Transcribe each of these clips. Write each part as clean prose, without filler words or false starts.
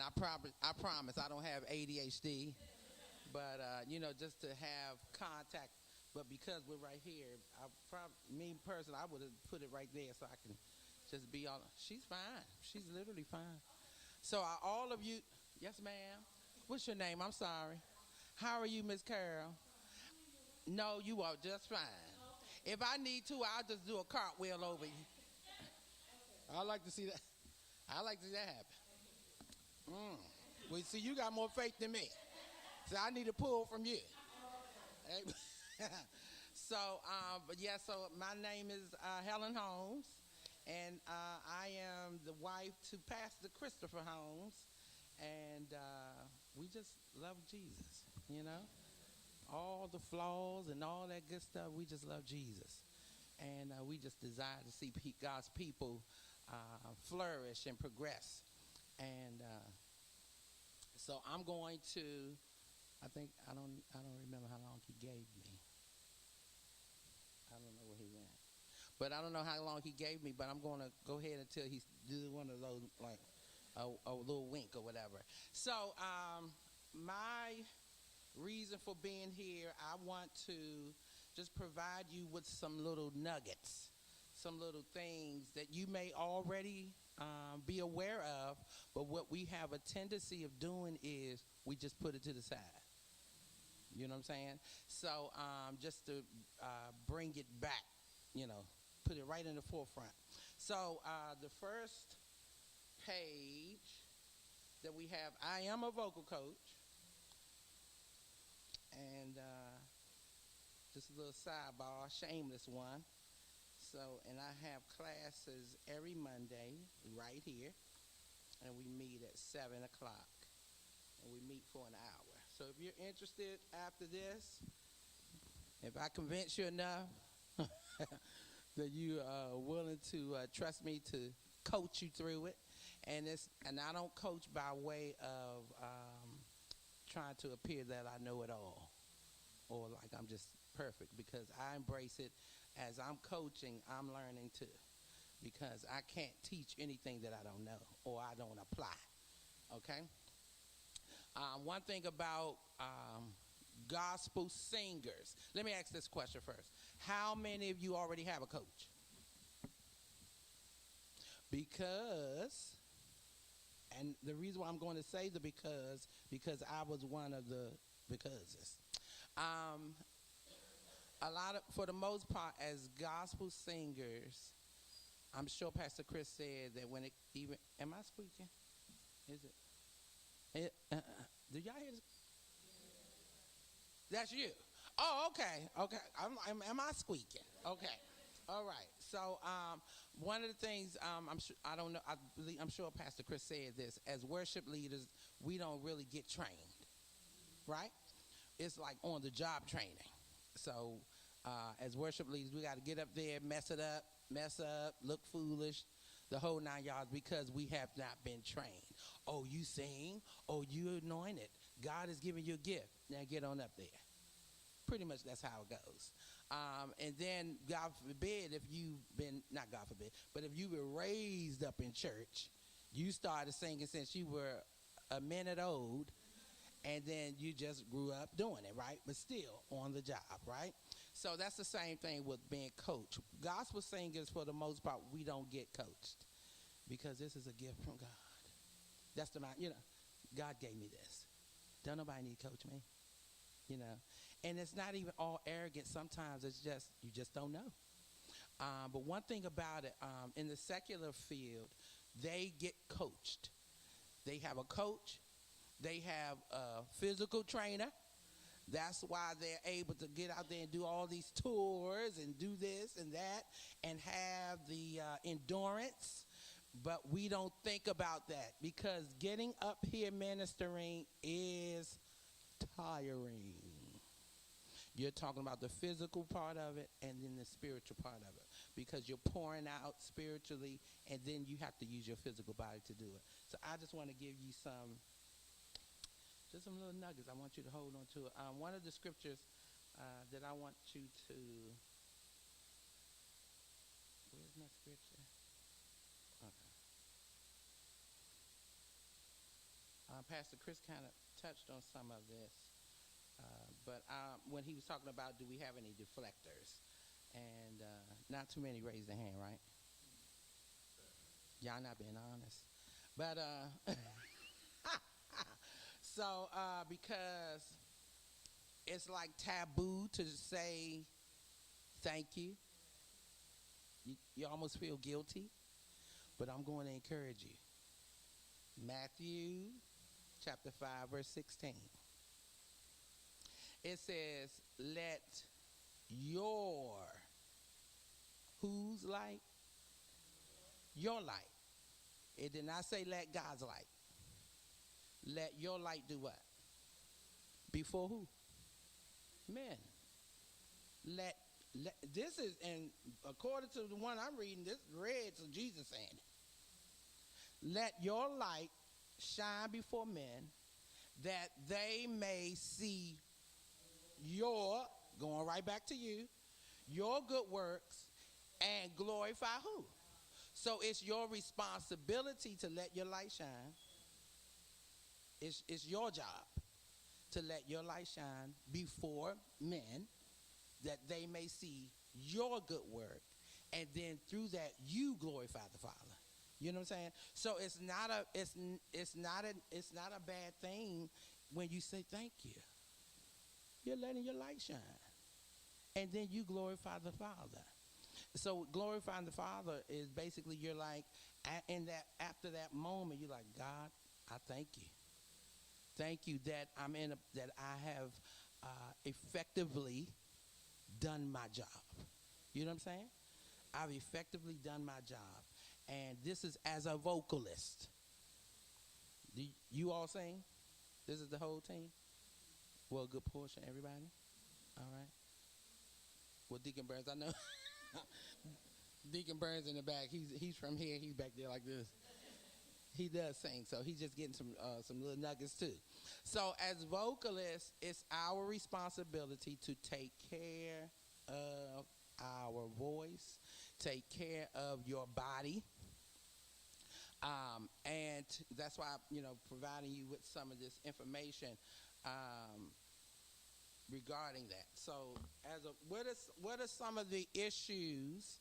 I promise I don't have ADHD, but just to have contact. But because we're right here, me personally, I would have put it right there so I can just be all. She's fine. She's literally fine. So all of you, yes, ma'am. What's your name? I'm sorry. How are you, Miss Carol? No, you are just fine. If I need to, I'll just do a cartwheel over you. I like to see that. I like to see that happen. Well, see, you got more faith than me. So I need to pull from you. So, so my name is Helen Holmes, and I am the wife to Pastor Christopher Holmes, and we just love Jesus, all the flaws and all that good stuff. We just love Jesus, and we just desire to see God's people flourish and progress, and so I'm going to. I don't remember how long he gave me. I don't know where he went, but I don't know how long he gave me. But I'm going to go ahead until he do one of those like a little wink or whatever. So my reason for being here, I want to just provide you with some little nuggets, some little things that you may already be aware of, but what we have a tendency of doing is we just put it to the side. You know what I'm saying? So just to bring it back, put it right in the forefront. So the first page that we have, I am a vocal coach. And just a little sidebar, shameless one. So, and I have classes every Monday right here. And we meet at 7 o'clock. And we meet for an hour. So if you're interested after this, if I convince you enough that you are willing to trust me to coach you through it, and I don't coach by way of trying to appear that I know it all or like I'm just perfect, because I embrace it as I'm coaching, I'm learning too, because I can't teach anything that I don't know or I don't apply. Okay? One thing about gospel singers. Let me ask this question first. How many of you already have a coach? Because, and the reason why I'm going to say the because I was one of the becauses. For the most part, as gospel singers, I'm sure Pastor Chris said that when it even, am I squeaking? Is it? Do y'all hear this? That's you. Oh, okay. Am I squeaking? Okay. All right. So one of the things I don't know. I'm sure Pastor Chris said this. As worship leaders, we don't really get trained, right? It's like on the job training. So as worship leaders, we got to get up there, mess up, look foolish, the whole 9 yards, because we have not been trained. Oh, you sing. Oh, you anointed. God is giving you a gift. Now get on up there. Pretty much that's how it goes. And then, God forbid, if you've been, not God forbid, but if you were raised up in church, you started singing since you were a minute old, and then you just grew up doing it, right? But still on the job, right? So that's the same thing with being coached. Gospel singers, for the most part, we don't get coached because this is a gift from God. That's God gave me this. Don't nobody need to coach me, And it's not even all arrogant. Sometimes it's just, you just don't know. But one thing about it, in the secular field, they get coached. They have a coach. They have a physical trainer. That's why they're able to get out there and do all these tours and do this and that and have the endurance. But we don't think about that, because getting up here ministering is tiring. You're talking about the physical part of it and then the spiritual part of it, because you're pouring out spiritually and then you have to use your physical body to do it. So I just want to give you some little nuggets. I want you to hold on to it. One of the scriptures that I want you to, where's my scripture? Okay. Pastor Chris kind of touched on some of this, but when he was talking about, do we have any deflectors? And not too many raised their hand, right? Y'all not being honest. But so because it's like taboo to say thank you. You almost feel guilty, but I'm going to encourage you. Matthew chapter 5, verse 16. It says, let your, whose light? Your light. It did not say let God's light. Let your light do what? Before who? Men. Let this is, and according to the one I'm reading, this read, so Jesus saying it. Let your light shine before men, that they may see your, going right back to you, your good works, and glorify who? So it's your responsibility to let your light shine. It's your job to let your light shine before men, that they may see your good work, and then through that you glorify the Father. You know what I'm saying? So it's not a bad thing when you say thank you. You're letting your light shine, and then you glorify the Father. So glorifying the Father is basically, you're like, in that, after that moment, you're like, God, I thank you. Thank you that that I have effectively done my job. You know what I'm saying? I've effectively done my job. And this is as a vocalist. Do you all sing? This is the whole team? Well, a good portion, everybody? All right. Well, Deacon Burns, I know. Deacon Burns in the back, he's from here, he's back there like this. He does sing, so he's just getting some little nuggets too. So as vocalists, it's our responsibility to take care of our voice, take care of your body, and that's why, providing you with some of this information regarding that. So what are some of the issues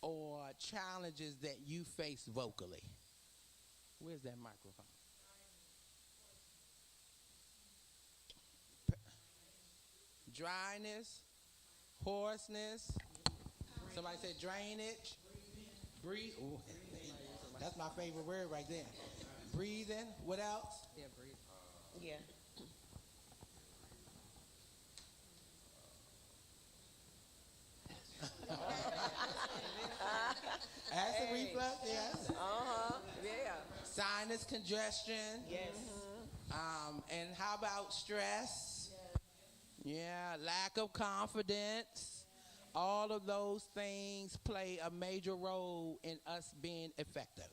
or challenges that you face vocally? Where's that microphone? Dryness, hoarseness. Somebody said drainage. Breathe. Ooh, that's my favorite word right there. Breathing. What else? Yeah, breathe. Yeah. Acid reflux. Yes. Yeah. Sinus congestion. Yes. And how about stress? Yeah, lack of confidence. All of those things play a major role in us being effective.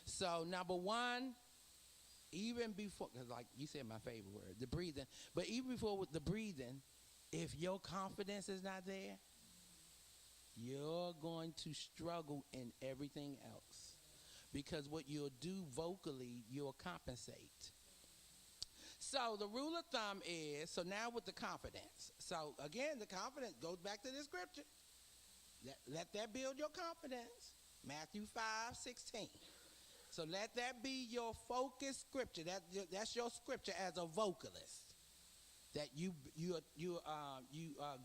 So number one, even before, because like you said, my favorite word, the breathing. But even before with the breathing, if your confidence is not there, you're going to struggle in everything else. Because what you'll do vocally, you'll compensate. So the rule of thumb is, so now with the confidence. So again, the confidence goes back to the scripture. Let that build your confidence. Matthew 5:16. So let that be your focus scripture. That's your scripture as a vocalist. That you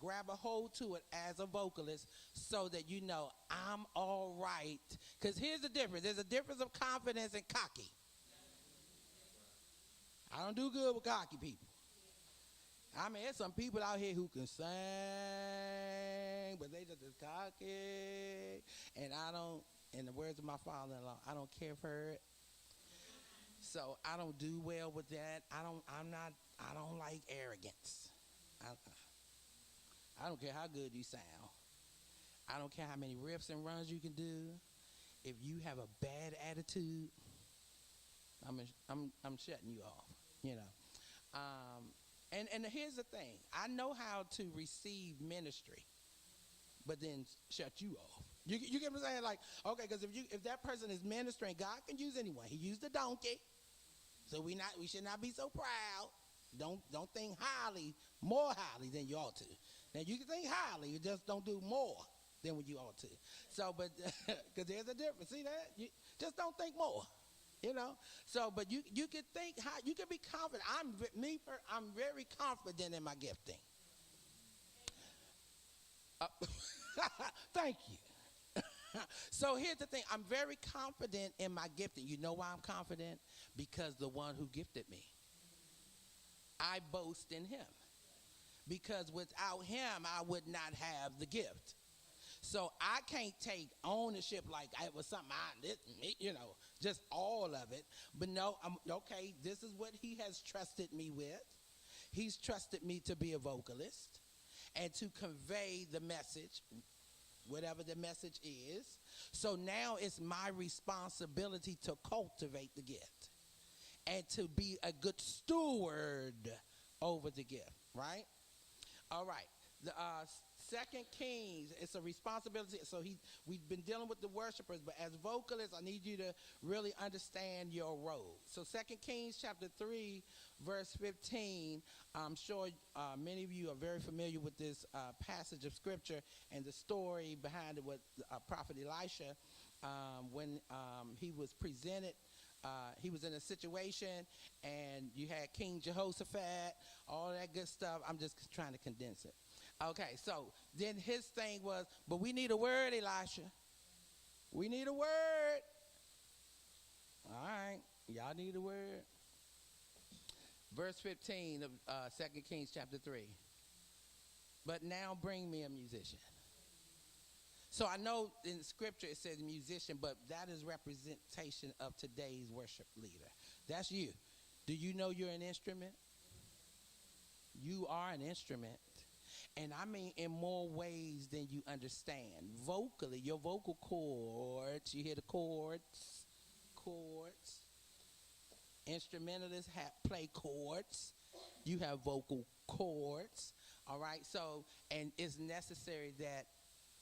grab a hold to it as a vocalist, so that you know I'm all right. Because here's the difference. There's a difference of confidence and cocky. I don't do good with cocky people. I mean, there's some people out here who can sing, but they just as cocky. And I don't, in the words of my father-in-law, I don't care for it. So I don't do well with that. I don't like arrogance. I don't care how good you sound. I don't care how many riffs and runs you can do. If you have a bad attitude, I'm shutting you off, And here's the thing. I know how to receive ministry, but then shut you off. You get what I'm saying? Like, okay, because if that person is ministering, God can use anyone. He used the donkey. So we should not be so proud. Don't think more highly than you ought to. Now you can think highly, you just don't do more than what you ought to. So, but because there's a difference. See that? You just don't think more. You know. So, but you can think high. You can be confident. I'm very confident in my gifting. Uh, Thank you. So here's the thing. I'm very confident in my gifting. You know why I'm confident? Because the one who gifted me. I boast in him. Because without him, I would not have the gift. So I can't take ownership like it was something I didn't, just all of it. But no, I'm okay. This is what he has trusted me with. He's trusted me to be a vocalist and to convey the message, whatever the message is. So now it's my responsibility to cultivate the gift and to be a good steward over the gift, right? All right. The Second Kings, it's a responsibility. So we've been dealing with the worshipers, but as vocalists, I need you to really understand your role. So Second Kings chapter 3, verse 15, I'm sure many of you are very familiar with this passage of scripture and the story behind it with Prophet Elisha when he was presented. He was in a situation, and you had King Jehoshaphat, all that good stuff. I'm just trying to condense it. Okay, so then his thing was, but we need a word, Elisha. We need a word. All right, y'all need a word. Verse 15 of 2 Kings chapter 3. But now bring me a musician. So I know in scripture it says musician, but that is representation of today's worship leader. That's you. Do you know you're an instrument? You are an instrument. And I mean in more ways than you understand. Vocally, your vocal cords, you hear the chords. Instrumentalists play chords. You have vocal cords. All right, so, and it's necessary that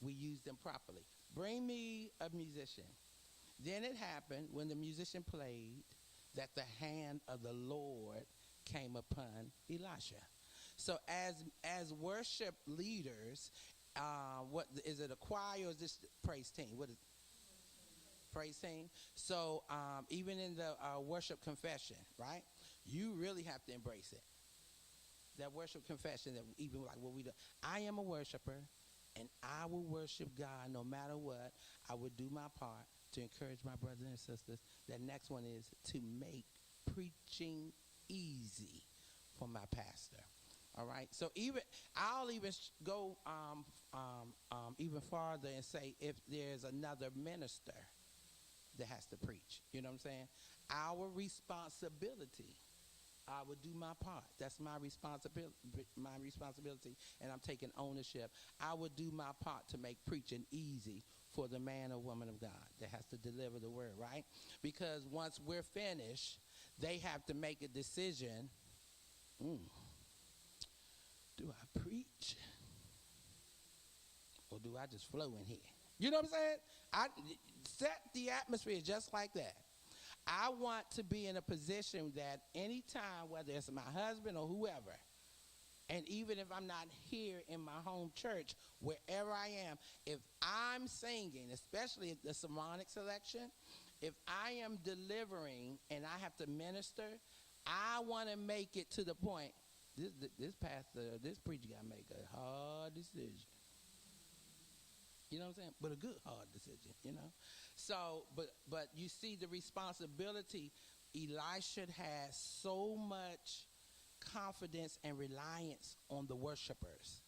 we use them properly. Bring me a musician. Then it happened when the musician played that the hand of the Lord came upon Elisha. So as worship leaders, what is it, a choir or is this praise team? What is praise team? So even in the worship confession, right? You really have to embrace it. That worship confession, that even like what we do. I am a worshiper, and I will worship God no matter what. I will do my part to encourage my brothers and sisters. The next one is to make preaching easy for my pastor. All right. So I'll even go even farther and say if there's another minister that has to preach, you know what I'm saying? Our responsibility. I would do my part. That's my responsibility, and I'm taking ownership. I would do my part to make preaching easy for the man or woman of God that has to deliver the word, right? Because once we're finished, they have to make a decision. Do I preach? Or do I just flow in here? You know what I'm saying? I set the atmosphere just like that. I want to be in a position that anytime, whether it's my husband or whoever, and even if I'm not here in my home church, wherever I am, if I'm singing, especially at the sermonic selection, if I am delivering and I have to minister, I want to make it to the point, this pastor, this preacher got to make a hard decision. You know what I'm saying? But a good hard decision, you know? So, but you see the responsibility. Elisha has so much confidence and reliance on the worshipers.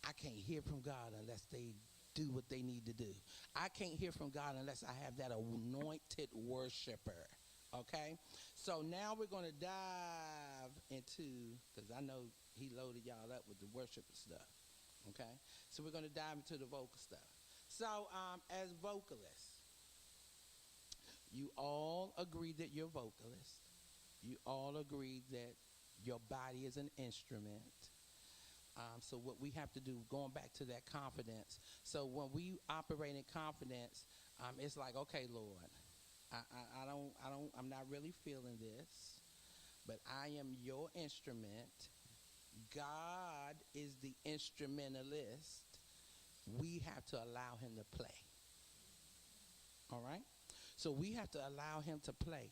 I can't hear from God unless they do what they need to do. I can't hear from God unless I have that anointed worshiper. Okay? So now we're going to dive into, because I know he loaded y'all up with the worship stuff. Okay? So we're going to dive into the vocal stuff. So as vocalists, you all agree that you're vocalists. You all agree that your body is an instrument. So what we have to do, going back to that confidence. So when we operate in confidence, it's like, okay, Lord, I'm not really feeling this, but I am your instrument. God is the instrumentalist. We have to allow him to play. All right? So we have to allow him to play.